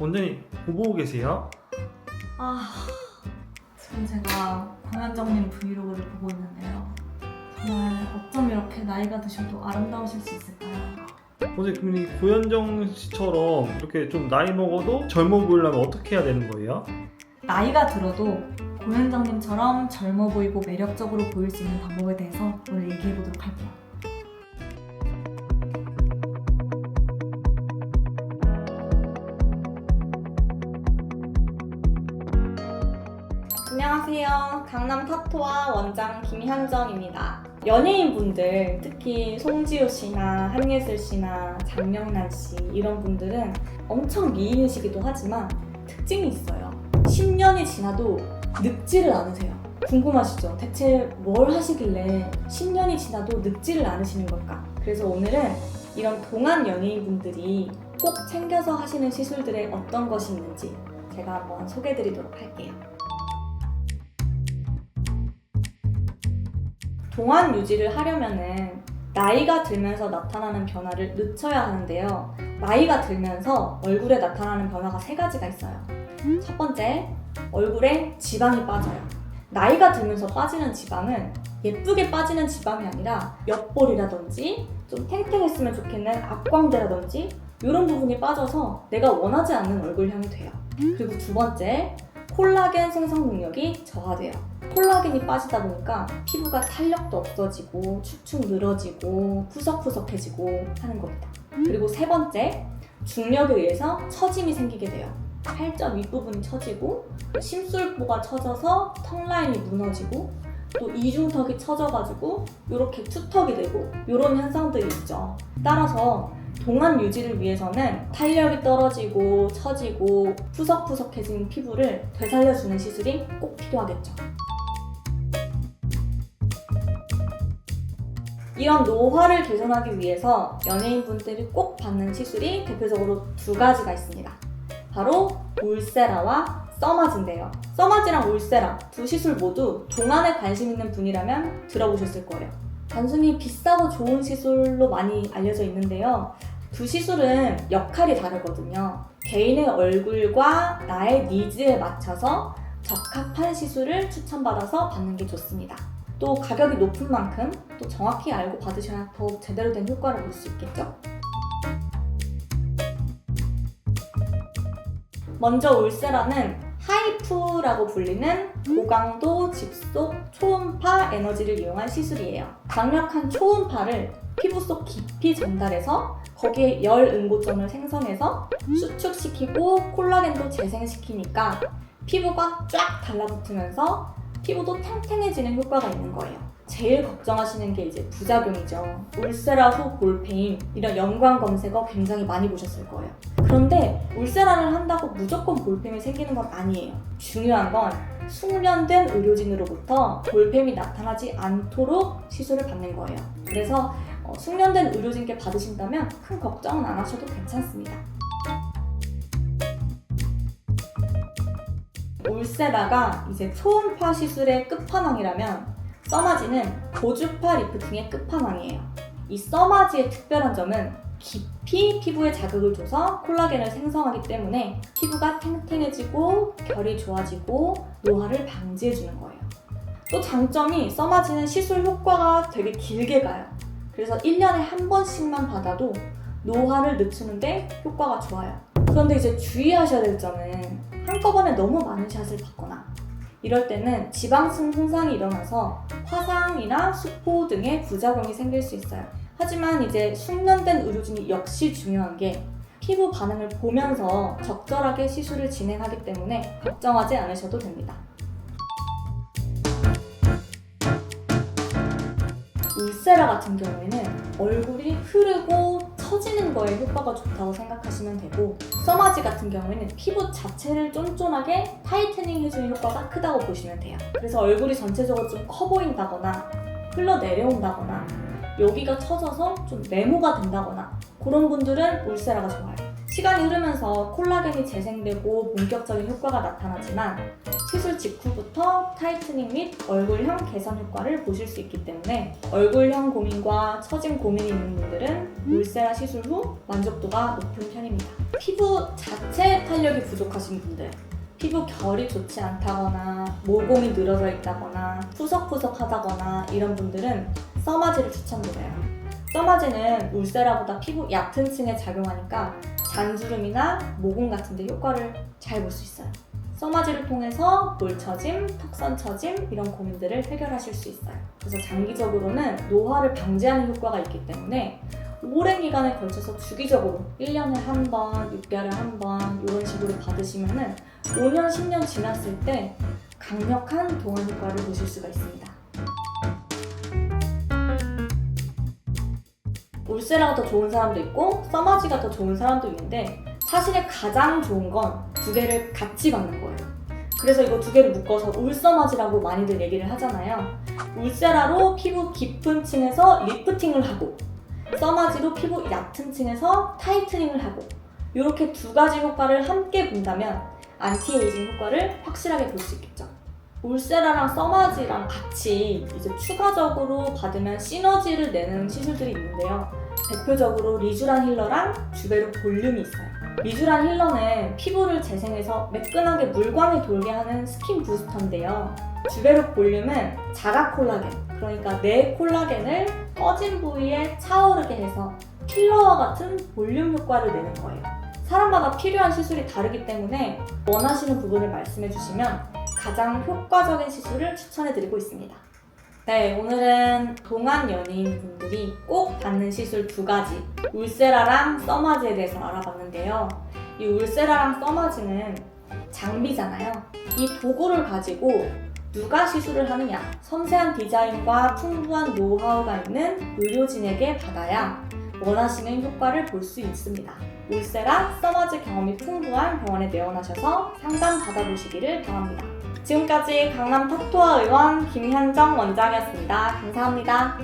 원장님 뭐 보고 계세요? 지금 제가 공현정님 브이로그를 보고 있는데요. 정말 어쩜 이렇게 나이가 드셔도 아름다우실 수 있을까요? 원장님 그럼 이 고현정 씨처럼 이렇게 좀 나이 먹어도 젊어 보이려면 어떻게 해야 되는 거예요? 나이가 들어도 고현정님처럼 젊어 보이고 매력적으로 보일 수 있는 방법에 대해서 오늘 얘기해 보도록 할게요. 안녕하세요. 강남 타투와 원장 김현정입니다. 연예인분들, 특히 송지효 씨나 한예슬 씨나 장명란 씨 이런 분들은 엄청 미인이시기도 하지만 특징이 있어요. 10년이 지나도 늙지를 않으세요. 궁금하시죠? 대체 뭘 하시길래 10년이 지나도 늙지를 않으시는 걸까? 그래서 오늘은 이런 동안 연예인분들이 꼭 챙겨서 하시는 시술들에 어떤 것이 있는지 제가 한번 소개해드리도록 할게요. 동안 유지를 하려면은 나이가 들면서 나타나는 변화를 늦춰야 하는데요. 나이가 들면서 얼굴에 나타나는 변화가 3가지가 있어요. 첫 번째, 얼굴에 지방이 빠져요. 나이가 들면서 빠지는 지방은 예쁘게 빠지는 지방이 아니라 옆볼이라든지 좀 탱탱했으면 좋겠는 앞광대라든지 이런 부분이 빠져서 내가 원하지 않는 얼굴형이 돼요. 그리고 두 번째, 콜라겐 생성 능력이 저하돼요. 콜라겐이 빠지다 보니까 피부가 탄력도 없어지고 축축 늘어지고 푸석푸석해지고 하는 겁니다. 그리고 세 번째, 중력에 의해서 처짐이 생기게 돼요. 팔점 윗부분이 처지고 심술보가 처져서 턱 라인이 무너지고 또 이중턱이 처져가지고 이렇게 투턱이 되고 이런 현상들이 있죠. 따라서 동안 유지를 위해서는 탄력이 떨어지고 처지고 푸석푸석해진 피부를 되살려주는 시술이 꼭 필요하겠죠. 이런 노화를 개선하기 위해서 연예인분들이 꼭 받는 시술이 대표적으로 2가지가 있습니다. 바로 울세라와 써마지인데요. 써마지랑 울세라 두 시술 모두 동안에 관심 있는 분이라면 들어보셨을 거예요. 단순히 비싸고 좋은 시술로 많이 알려져 있는데요. 두 시술은 역할이 다르거든요. 개인의 얼굴과 나의 니즈에 맞춰서 적합한 시술을 추천받아서 받는 게 좋습니다. 또 가격이 높은 만큼 또 정확히 알고 받으셔야 더욱 제대로 된 효과를 볼 수 있겠죠? 먼저 울세라는 하이프라고 불리는 고강도 집속 초음파 에너지를 이용한 시술이에요. 강력한 초음파를 피부 속 깊이 전달해서 거기에 열 응고점을 생성해서 수축시키고 콜라겐도 재생시키니까 피부가 쫙 달라붙으면서 피부도 탱탱해지는 효과가 있는 거예요. 제일 걱정하시는 게 이제 부작용이죠. 울세라 후 볼페인 이런 연관 검색어 굉장히 많이 보셨을 거예요. 그런데 울세라를 한다고 무조건 볼펜이 생기는 건 아니에요. 중요한 건 숙련된 의료진으로부터 볼펜이 나타나지 않도록 시술을 받는 거예요. 그래서 숙련된 의료진께 받으신다면 큰 걱정은 안 하셔도 괜찮습니다. 울세라가 이제 초음파 시술의 끝판왕이라면 써마지는 고주파 리프팅의 끝판왕이에요. 이 써마지의 특별한 점은 깊이 피부에 자극을 줘서 콜라겐을 생성하기 때문에 피부가 탱탱해지고 결이 좋아지고 노화를 방지해주는 거예요. 또 장점이 써마지는 시술 효과가 되게 길게 가요. 그래서 1년에 한 번씩만 받아도 노화를 늦추는데 효과가 좋아요. 그런데 이제 주의하셔야 될 점은 한꺼번에 너무 많은 샷을 받거나 이럴 때는 지방층 손상이 일어나서 화상이나 수포 등의 부작용이 생길 수 있어요. 하지만 이제 숙련된 의료진이 역시 중요한 게 피부 반응을 보면서 적절하게 시술을 진행하기 때문에 걱정하지 않으셔도 됩니다. 울세라 같은 경우에는 얼굴이 흐르고 처지는 거에 효과가 좋다고 생각하시면 되고, 써마지 같은 경우에는 피부 자체를 쫀쫀하게 타이트닝 해주는 효과가 크다고 보시면 돼요. 그래서 얼굴이 전체적으로 좀 커 보인다거나 흘러내려온다거나 여기가 처져서 좀 네모가 된다거나 그런 분들은 울세라가 좋아요. 시간이 흐르면서 콜라겐이 재생되고 본격적인 효과가 나타나지만 시술 직후부터 타이트닝 및 얼굴형 개선 효과를 보실 수 있기 때문에 얼굴형 고민과 처짐 고민이 있는 분들은 울세라 시술 후 만족도가 높은 편입니다. 피부 자체의 탄력이 부족하신 분들, 피부 결이 좋지 않다거나 모공이 늘어져 있다거나 푸석푸석하다거나 이런 분들은 써마지를 추천드려요. 써마지는 울세라보다 피부 얕은 층에 작용하니까 잔주름이나 모공 같은 데 효과를 잘 볼 수 있어요. 써마지를 통해서 볼 처짐, 턱선 처짐 이런 고민들을 해결하실 수 있어요. 그래서 장기적으로는 노화를 방지하는 효과가 있기 때문에 오랜 기간에 걸쳐서 주기적으로 1년에 한 번, 6개월에 한 번 이런 식으로 받으시면은 5년, 10년 지났을 때 강력한 동안 효과를 보실 수가 있습니다. 울세라가 더 좋은 사람도 있고 써마지가 더 좋은 사람도 있는데 사실 가장 좋은 건 두 개를 같이 받는 거예요. 그래서 이거 두 개를 묶어서 울써마지라고 많이들 얘기를 하잖아요. 울세라로 피부 깊은 층에서 리프팅을 하고 써마지로 피부 얕은 층에서 타이트닝을 하고 이렇게 두 가지 효과를 함께 본다면 안티에이징 효과를 확실하게 볼 수 있겠죠. 울세라랑 써마지랑 같이 이제 추가적으로 받으면 시너지를 내는 시술들이 있는데요. 대표적으로 리쥬란 힐러랑 주베르 볼륨이 있어요. 리쥬란 힐러는 피부를 재생해서 매끈하게 물광이 돌게 하는 스킨 부스터인데요. 주베르 볼륨은 자가 콜라겐, 그러니까 내 콜라겐을 꺼진 부위에 차오르게 해서 필러와 같은 볼륨 효과를 내는 거예요. 사람마다 필요한 시술이 다르기 때문에 원하시는 부분을 말씀해 주시면 가장 효과적인 시술을 추천해드리고 있습니다. 네, 오늘은 동안 연예인분들이 꼭 받는 시술 두 가지, 울세라랑 써마지에 대해서 알아봤는데요. 이 울세라랑 써마지는 장비잖아요. 이 도구를 가지고 누가 시술을 하느냐, 섬세한 디자인과 풍부한 노하우가 있는 의료진에게 받아야 원하시는 효과를 볼 수 있습니다. 울세라, 써마지 경험이 풍부한 병원에 내원하셔서 상담 받아보시기를 바랍니다. 지금까지 강남 턱토아 의원 김현정 원장이었습니다. 감사합니다.